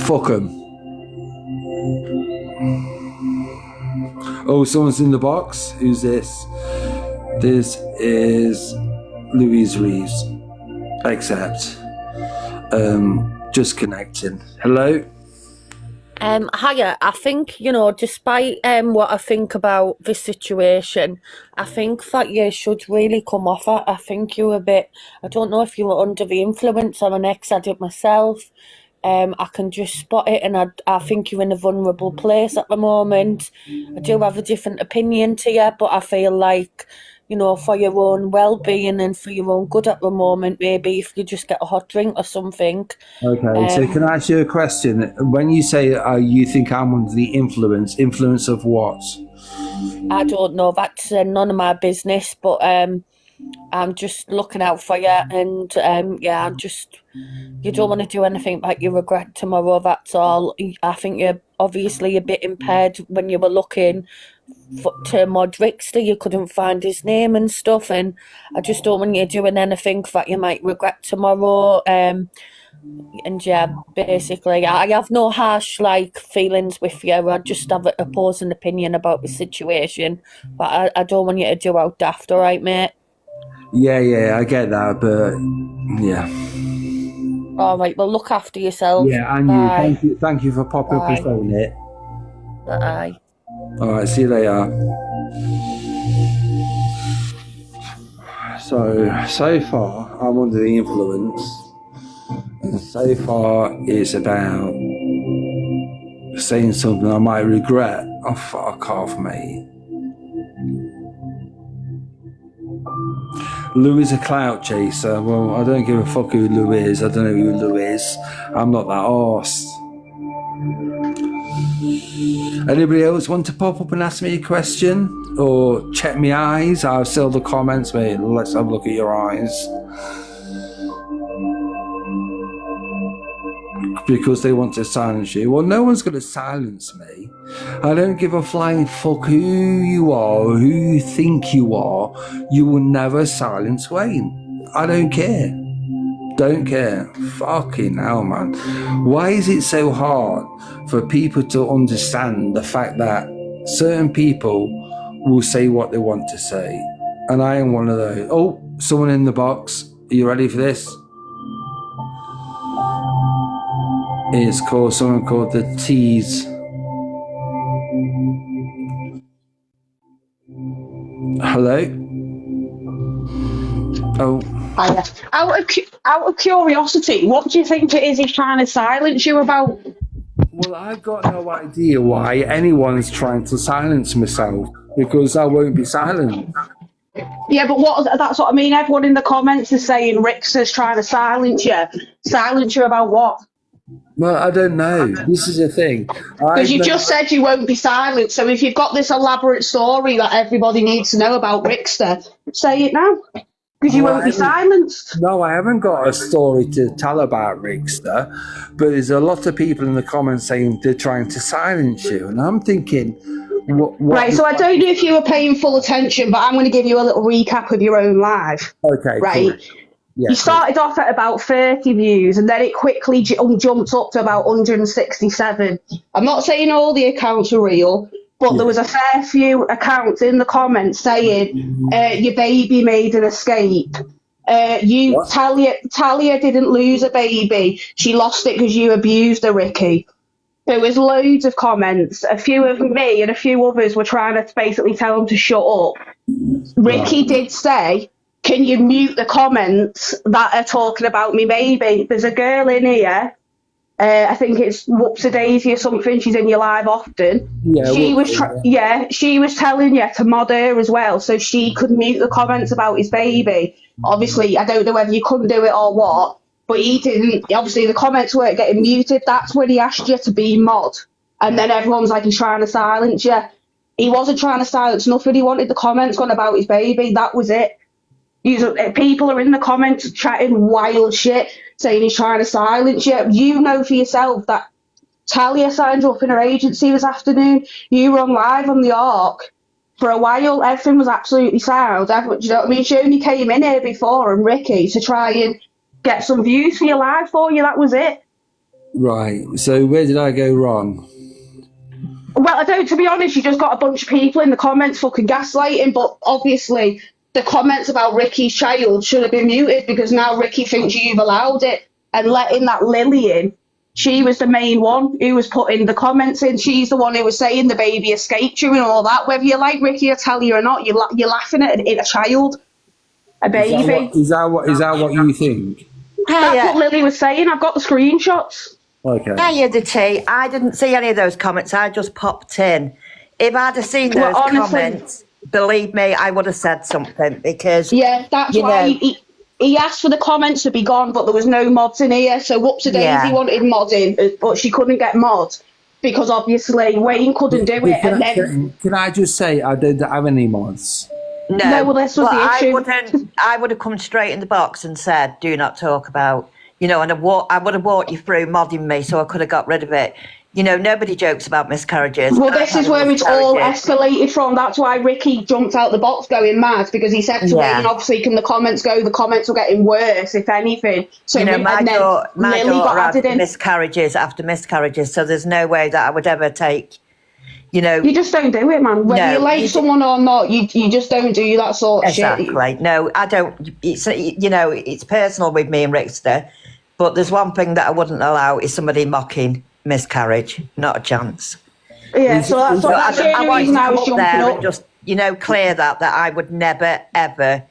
Fuck 'em. Oh, someone's in the box. Who's this? This is Louise Reeves. Accept. Just connecting. Hello? Hiya, I think, despite what I think about this situation, I think that you should really come off it. I think you're a bit, I don't know if you were under the influence. I'm an ex-addict myself. I can just spot it, and I think you're in a vulnerable place at the moment. I do have a different opinion to you, but I feel like, for your own well-being and for your own good at the moment, maybe if you just get a hot drink or something. Okay, so can I ask you a question? When you say you think I'm under the influence of what? I don't know, that's none of my business, but I'm just looking out for you, and you don't want to do anything that you regret tomorrow, that's all. I think you're obviously a bit impaired when you were looking to mod Rickster, you couldn't find his name and stuff, and I just don't want you doing anything that you might regret tomorrow. And yeah, basically, I have no harsh feelings with you. I just have an opposing opinion about the situation, but I don't want you to do out daft, all right, mate? Yeah, I get that, but yeah. All right, well, look after yourself. Yeah, and Bye. you. Thank you for popping up and saying it. Bye. All right, see you later. So far, I'm under the influence, and so far it's about saying something I might regret. Oh, fuck off, mate. Lou is a clout chaser. Well, I don't give a fuck who Lou is. I don't know who Lou is. I'm not that arse. Anybody else want to pop up and ask me a question? Or check my eyes? I'll sell the comments, mate. Let's have a look at your eyes. Because they want to silence you. Well, no one's going to silence me. I don't give a flying fuck who you are, or who you think you are. You will never silence Wayne. I don't care. Don't care. Fucking hell, man. Why is it so hard for people to understand the fact that certain people will say what they want to say? And I am one of those. Oh, someone in the box. Are you ready for this? It's called someone called the Tease. Hello? Oh. Out of curiosity, what do you think it is he's trying to silence you about? Well, I've got no idea why anyone's trying to silence myself, because I won't be silent. Yeah, but that's what I mean. Everyone in the comments is saying Rickster's trying to silence you. Silence you about what? Well, I don't know. This is the thing. Because you just said you won't be silent. So if you've got this elaborate story that everybody needs to know about Rickster, say it now. Because you won't be silenced. No, I haven't got a story to tell about Rickster, but there's a lot of people in the comments saying they're trying to silence you, and I'm thinking, what right, so I don't know if you were paying full attention, but I'm going to give you a little recap of your own live. Okay, right. Cool. Yeah, you started off at about 30 views, and then it quickly jumped up to about 167. I'm not saying all the accounts are real, but there was a fair few accounts in the comments saying your baby made an escape. Talia didn't lose a baby. She lost it because you abused her, Ricky. There was loads of comments. A few of me and a few others were trying to basically tell him to shut up. Ricky did say, can you mute the comments that are talking about me baby? There's a girl in here I think it's Whoopsie Daisy or something. She's in your live often. Yeah, She was telling you to mod her as well, so she could mute the comments about his baby. Obviously, I don't know whether you couldn't do it or what, but he didn't. Obviously, the comments weren't getting muted. That's when he asked you to be mod, and then everyone's like, he's trying to silence you. He wasn't trying to silence nothing. He wanted the comments gone about his baby. That was it. People are in the comments chatting wild shit, saying he's trying to silence you. You know for yourself that Talia signed you up in her agency this afternoon. You were on live on the Arc for a while. Everything was absolutely sound. Do you know what I mean? She only came in here before, and Ricky, to try and get some views for your live for you. That was it. Right. So where did I go wrong? Well, I don't. To be honest, you just got a bunch of people in the comments fucking gaslighting. But obviously, the comments about Ricky's child should have been muted because now Ricky thinks you've allowed it, and letting that Lily in. She was the main one who was putting the comments in. She's the one who was saying the baby escaped you and all that. Whether you like Ricky or Talia or not, you're laughing at a child, a baby. Is that what you think? That's what Lily was saying. I've got the screenshots. Okay. Hiya, the tea. I didn't see any of those comments. I just popped in. If I'd have seen those comments, believe me, I would have said something because... Yeah, that's why he asked for the comments to be gone, but there was no mods in here. So Whoopsie Daisy wanted modding, but she couldn't get mods because obviously Wayne couldn't do it. Can I just say I didn't have any mods? No, well, this was the issue. I would have come straight in the box and said, do not talk about, and I would have walked you through modding me so I could have got rid of it. Nobody jokes about miscarriages. Well, this is where it's all escalated from. That's why Ricky jumped out the box going mad, because he said to Wayne, obviously, can the comments go? The comments are getting worse, if anything. So my daughter had miscarriages after miscarriages, so there's no way that I would ever take, You just don't do it, man. Whether you like someone or not, you just don't do that sort of shit. Exactly. No, I don't. It's, it's personal with me and Rickster, but there's one thing that I wouldn't allow is somebody mocking miscarriage. Not a chance. Yeah, so that's the only reason I was jumping up. And just, clear that I would never, ever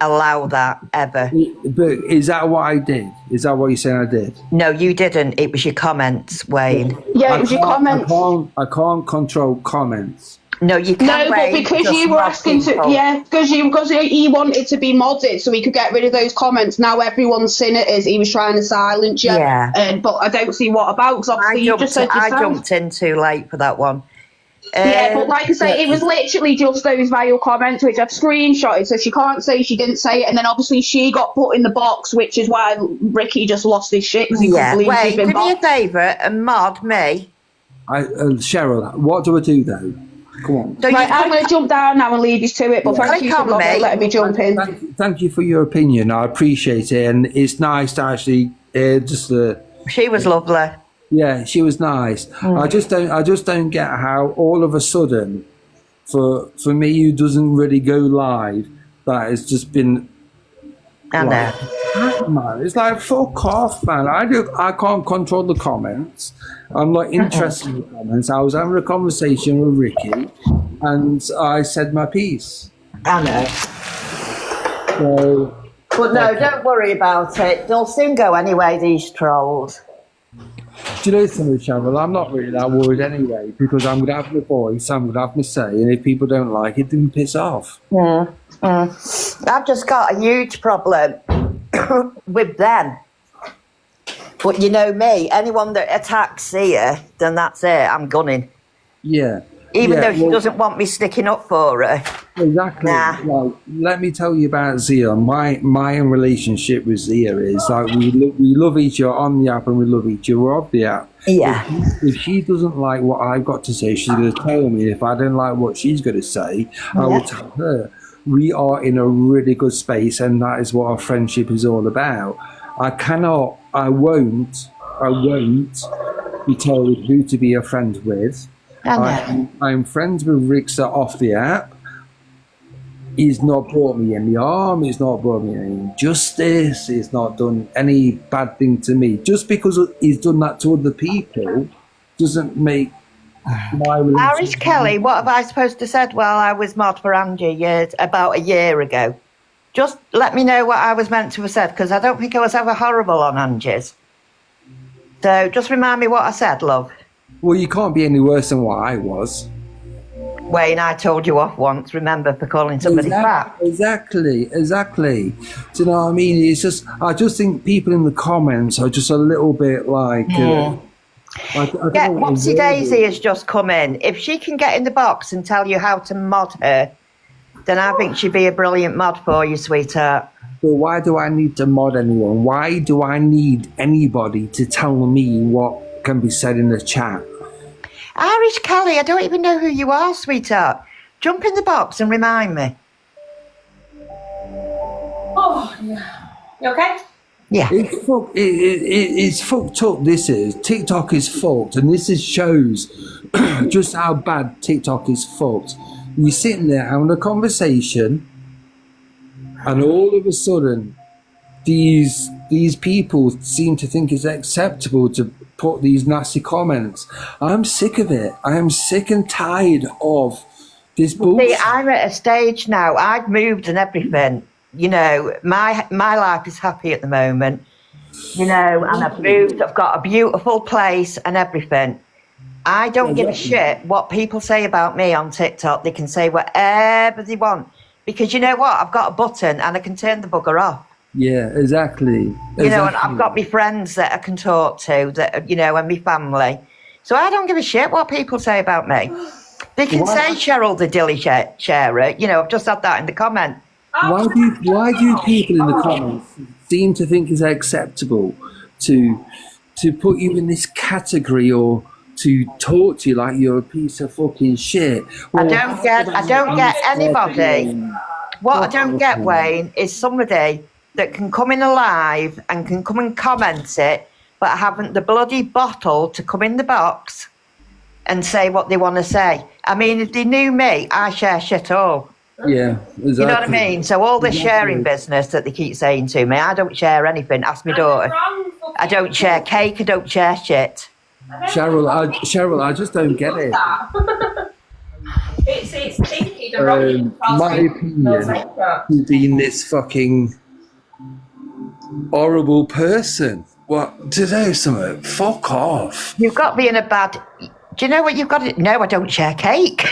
allow that, ever. But is that what I did? Is that what you're saying I did? No, you didn't. It was your comments, Wayne. Yeah, it was your comments. I can't control comments. No, you can't. No, but because you were asking because he wanted to be modded so he could get rid of those comments. Now everyone's seen it as he was trying to silence you. Yeah. But I don't see what about, because obviously you just said yourself. I jumped in too late for that one. Yeah, but like I say, it was literally just those vile comments, which I've screenshotted, so she can't say she didn't say it. And then obviously she got put in the box, which is why Ricky just lost his shit because he couldn't believe she'd been boxed. Do me a favour and mod me. Cheryl, what do I do though? Come on. Right, I'm going to jump down now and leave you to it, but thank you for letting me jump in. Thank you for your opinion. I appreciate it, and it's nice to actually She was lovely. Yeah, she was nice. I just don't get how all of a sudden, for me who doesn't really go live, that has just been. I know. Man, it's like fuck off, man. I can't control the comments. I'm not interested in the comments. I was having a conversation with Ricky, and I said my piece. I know. So, but no, don't worry about it. They'll soon go anyway, these trolls. Do you know something, Cheryl? I'm not really that worried anyway, because I'm going to have my voice, I'm going to have my say, and if people don't like it, then piss off. I've just got a huge problem with them. But you know me, anyone that attacks here, then that's it, I'm gunning. Yeah. Even though she doesn't want me sticking up for her. Exactly. Nah. Like, let me tell you about Zia. My relationship with Zia is like we love each other on the app and we love each other off the app. Yeah. If she doesn't like what I've got to say, she's going to tell me. If I don't like what she's going to say, I will tell her. We are in a really good space, and that is what our friendship is all about. I won't be told who to be a friend with. I'm friends with Rickster off the app. He's not brought me any harm. He's not brought me any injustice. He's not done any bad thing to me. Just because he's done that to other people doesn't make my relationship. Irish Kelly, what have I supposed to said while I was mod for Angie about a year ago? Just let me know what I was meant to have said, because I don't think I was ever horrible on Angie's. So just remind me what I said, love. Well, you can't be any worse than what I was. Wayne, I told you off once, remember, for calling somebody fat. Exactly. Do you know what I mean? It's just, I just think people in the comments are just a little bit like... I don't Yeah, know what Wopsy the word Daisy is. has just come in. If she can get in the box and tell you how to mod her, then I think she'd be a brilliant mod for you, sweetheart. But why do I need to mod anyone? Why do I need anybody to tell me what can be said in the chat? Irish Kelly, I don't even know who you are, sweetheart. Jump in the box and remind me. Oh, yeah. You okay? Yeah. It's fucked up, this is. TikTok is fucked, and this is shows just how bad TikTok is fucked. You're sitting there having a conversation, and all of a sudden, these people seem to think it's acceptable to put these nasty comments. I'm sick of it. I am sick and tired of this bullshit. See, I'm at a stage now. I've moved and everything. You know, my life is happy at the moment. You know, and I've moved. I've got a beautiful place and everything. I don't give a shit what people say about me on TikTok. They can say whatever they want. Because you know what? I've got a button and I can turn the bugger off. Yeah, exactly. You know, and I've got my friends that I can talk to, that, you know, and my family. So I don't give a shit what people say about me. They can say Cheryl the Dilly Sharer. You know, I've just had that in the comment. Why do people in the comments seem to think it's acceptable to put you in this category or to talk to you like you're a piece of fucking shit? I don't get anybody. What I don't get, Wayne, is somebody that can come in alive and can come and comment it, but haven't the bloody bottle to come in the box and say what they want to say. I mean, if they knew me, I share shit all. Yeah, exactly. You know what I mean? So all this sharing business that they keep saying to me, I don't share anything. Ask my daughter. I don't share cake. I don't share shit. Cheryl, I just don't get it. It's stinky, the wrong My opinion, you being this fucking horrible person. What? To know something? Fuck off. You've got me in a bad... Do you know what you've got to... No, I don't share cake.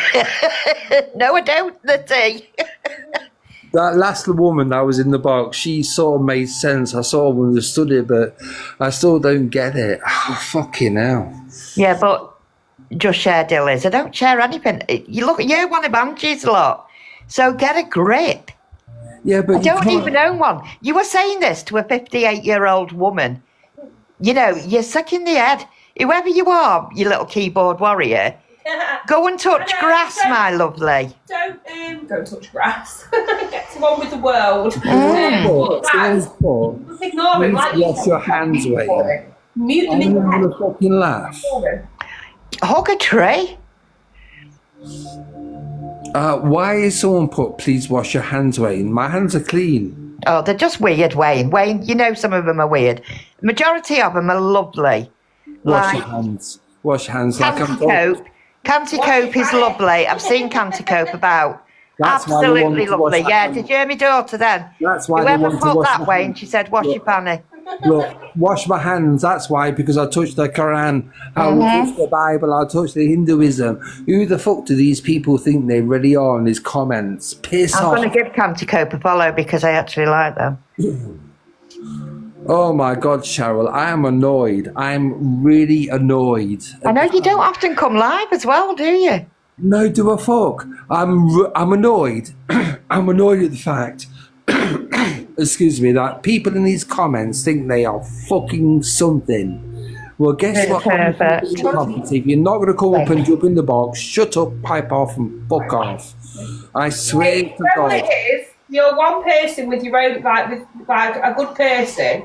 No, I don't, the tea. That last woman that was in the box, she sort of made sense. I sort of understood it, but I still don't get it. Oh, fucking hell. Yeah, but just share dillies. I don't share anything. You look, you're one of Angie's lot. So get a grip. Yeah, but I don't even own one. You were saying this to a 58-year-old woman. You know, you're sick in the head. Whoever you are, you little keyboard warrior, go and touch grass, my lovely. Don't go and touch grass. Get on with the world. Just ignore it. Like wash your hands away. Mute them I'm in your having head. a fucking laugh. Hug a tree. Why is someone put, please wash your hands away? My hands are clean. Oh, they're just weird, Wayne. Wayne, you know some of them are weird. The majority of them are lovely. Wash your hands. Wash your hands like I'm Canticope. Canticope is lovely. I've seen Canticope about. That's why they Absolutely want to wash lovely. their Yeah, hands. did you hear my daughter then? That's why they Whoever want to put wash that their way, hands. and she said, wash your panny. Look, wash my hands. That's why, because I touched the Quran. I'll touch the Bible. I'll touch the Hinduism. Who the fuck do these people think they really are in these comments? Piss I'm off. going to give Canticope a follow because I actually like them. Oh my God, Cheryl, I am annoyed. I'm really annoyed. I know you don't often come live as well, do you? No, do a fuck. I'm annoyed. I'm annoyed at the fact, excuse me, that people in these comments think they are fucking something. Well, guess what? Perfect. If you're not going to come up and jump in the box, shut up, pipe off, and fuck off. I swear to You know what God. it is? You're one person with your own, with a good person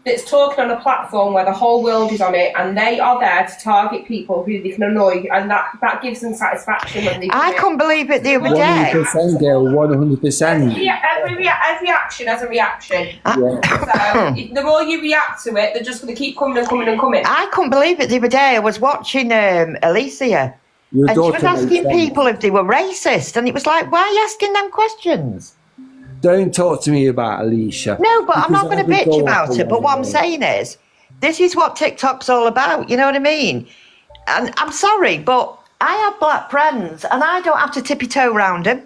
that's talking on a platform where the whole world is on it, and they are there to target people who they can annoy, and that gives them satisfaction when they do I it. couldn't believe it the other day. 100%, girl, 100%. Every reaction has a reaction. Yeah. So the more you react to it, they're just going to keep coming and coming and coming. I couldn't believe it the other day. I was watching Alicia, Your and she was daughter asking makes sense. people if they were racist, and it was like, why are you asking them questions? Don't talk to me about Alicia. No, but I'm not going to Because I bitch would go about off it. But what I'm on saying is, This is what TikTok's all about. You know what I mean? And I'm sorry, but I have black friends, and I don't have to tippy toe round them.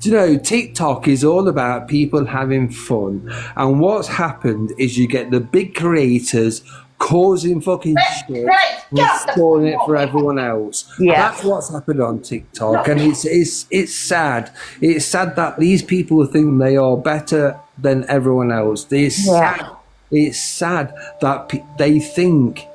Do you know, TikTok is all about people having fun. And what's happened is you get the big creators causing fucking shit and spoiling it for everyone else. Yeah. That's what's happened on TikTok. And it's sad. It's sad that these people think they are better than everyone else. It's sad that they think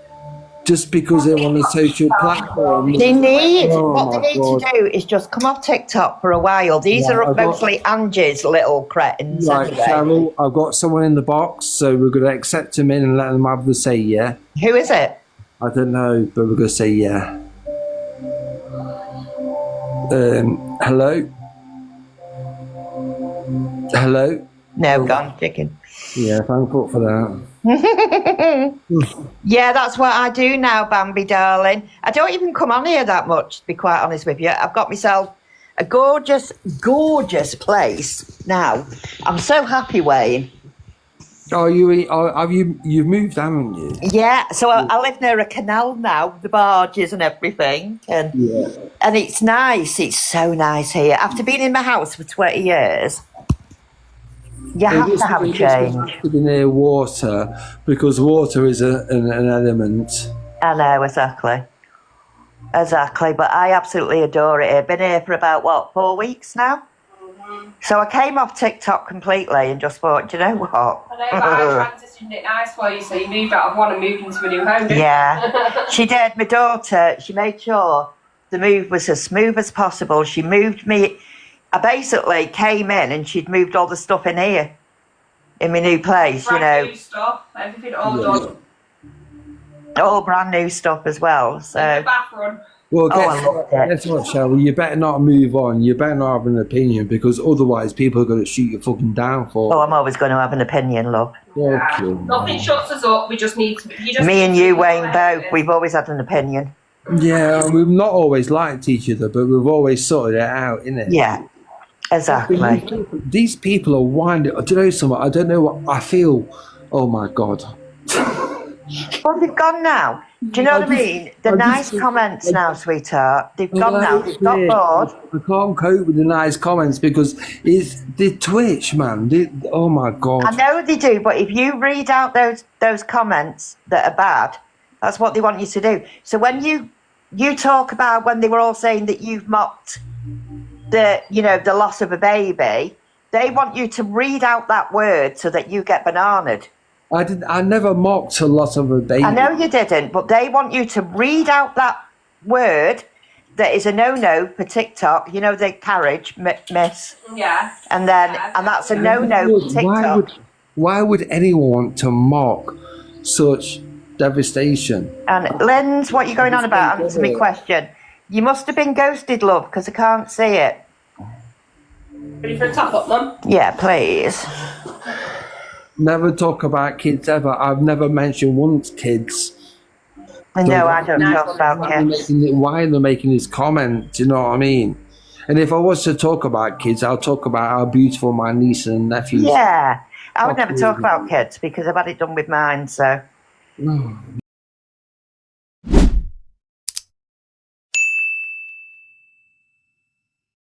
just because they're on a social platform. What they need God. to do is just come off TikTok for a while. These are mostly Angie's little cretins. Right, anyway. Cheryl, I've got someone in the box, so we're going to accept them in and let them have the say yeah. Who is it? I don't know, but we're going to say yeah. Hello? Hello? No, gone, chicken. Yeah, thankful for that. Yeah, that's what I do now, Bambi darling. I don't even come on here that much, to be quite honest with you. I've got myself a gorgeous, gorgeous place now. I'm so happy, Wayne. You've moved, haven't you? Yeah, so I live near a canal now, the barges and everything, and it's nice. It's so nice here. After being in my house for 20 years, you have to have a change. You have to be near water, because water is an element. I know, exactly. But I absolutely adore it here. Been here for about, 4 weeks now? So I came off TikTok completely and just thought, do you know what? I know, but I transitioned it nice for you, so you moved out of one and moved into a new home, didn't you? Yeah, she did. My daughter, she made sure the move was as smooth as possible. She moved me. I basically came in and she'd moved all the stuff in here, in my new place, Brand new stuff, everything all done. All brand new stuff as well. So. The bathroom. Well, I guess what, Cheryl? You better not move on. You better not have an opinion, because otherwise people are going to shoot you fucking down for. Oh, I'm always going to have an opinion, love. Nothing shuts us up. We just need to. Me and you, Wayne, both. We've always had an opinion. Yeah, and we've not always liked each other, but we've always sorted it out, innit? Yeah, exactly. These people are winding. Do you know something? I don't know what I feel. Oh my God. Well, they've gone now. Do you know what I mean? The nice comments now, sweetheart. They've gone now. They've got bored. I can't cope with the nice comments because it's the Twitch, man. Oh my God. I know they do, but if you read out those comments that are bad, that's what they want you to do. So when you talk about when they were all saying that you've mocked the loss of a baby, they want you to read out that word so that you get bananaed. I never mocked a lot of a baby. I know you didn't, but they want you to read out that word that is a no-no for TikTok. You know, the carriage, miss. Yeah. And that's a no-no for TikTok. Why would anyone want to mock such devastation? And Lynn's, what are you going on about? Answer me question. You must have been ghosted, love, because I can't see it. Ready for a top up, Mum? Yeah, please. Never talk about kids ever. I've never mentioned once kids. No, I don't talk about kids. Why are they making this comment? Do you know what I mean? And if I was to talk about kids, I'll talk about how beautiful my niece and nephews. Yeah, I would never talk about kids because I've had it done with mine. So,